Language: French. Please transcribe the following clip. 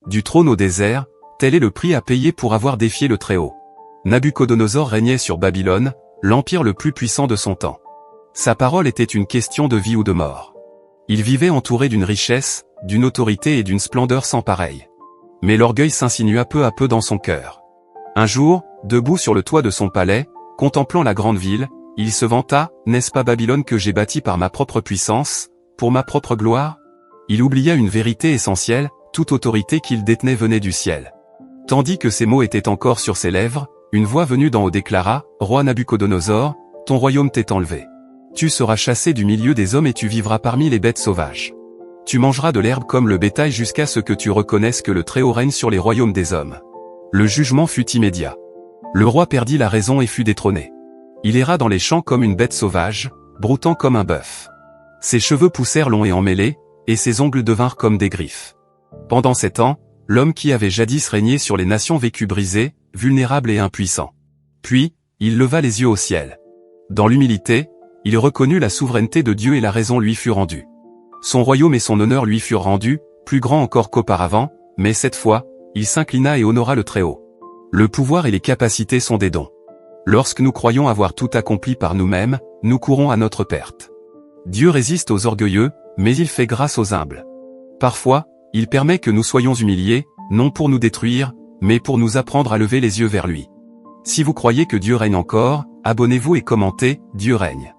Du trône au désert, tel est le prix à payer pour avoir défié le Très-Haut. Nabuchodonosor régnait sur Babylone, l'empire le plus puissant de son temps. Sa parole était une question de vie ou de mort. Il vivait entouré d'une richesse, d'une autorité et d'une splendeur sans pareille. Mais l'orgueil s'insinua peu à peu dans son cœur. Un jour, debout sur le toit de son palais, contemplant la grande ville, il se vanta, « N'est-ce pas Babylone que j'ai bâtie par ma propre puissance, pour ma propre gloire ?» Il oublia une vérité essentielle, toute autorité qu'il détenait venait du ciel. Tandis que ces mots étaient encore sur ses lèvres, une voix venue d'en haut déclara, « Roi Nabuchodonosor, ton royaume t'est enlevé. Tu seras chassé du milieu des hommes et tu vivras parmi les bêtes sauvages. Tu mangeras de l'herbe comme le bétail jusqu'à ce que tu reconnaisses que le Très-Haut règne sur les royaumes des hommes. » Le jugement fut immédiat. Le roi perdit la raison et fut détrôné. Il erra dans les champs comme une bête sauvage, broutant comme un bœuf. Ses cheveux poussèrent longs et emmêlés, et ses ongles devinrent comme des griffes. Pendant 7 ans, l'homme qui avait jadis régné sur les nations vécut brisé, vulnérable et impuissant. Puis, il leva les yeux au ciel. Dans l'humilité, il reconnut la souveraineté de Dieu et la raison lui fut rendue. Son royaume et son honneur lui furent rendus, plus grands encore qu'auparavant, mais cette fois, il s'inclina et honora le Très-Haut. Le pouvoir et les capacités sont des dons. Lorsque nous croyons avoir tout accompli par nous-mêmes, nous courons à notre perte. Dieu résiste aux orgueilleux, mais il fait grâce aux humbles. Parfois, il permet que nous soyons humiliés, non pour nous détruire, mais pour nous apprendre à lever les yeux vers lui. Si vous croyez que Dieu règne encore, abonnez-vous et commentez, Dieu règne.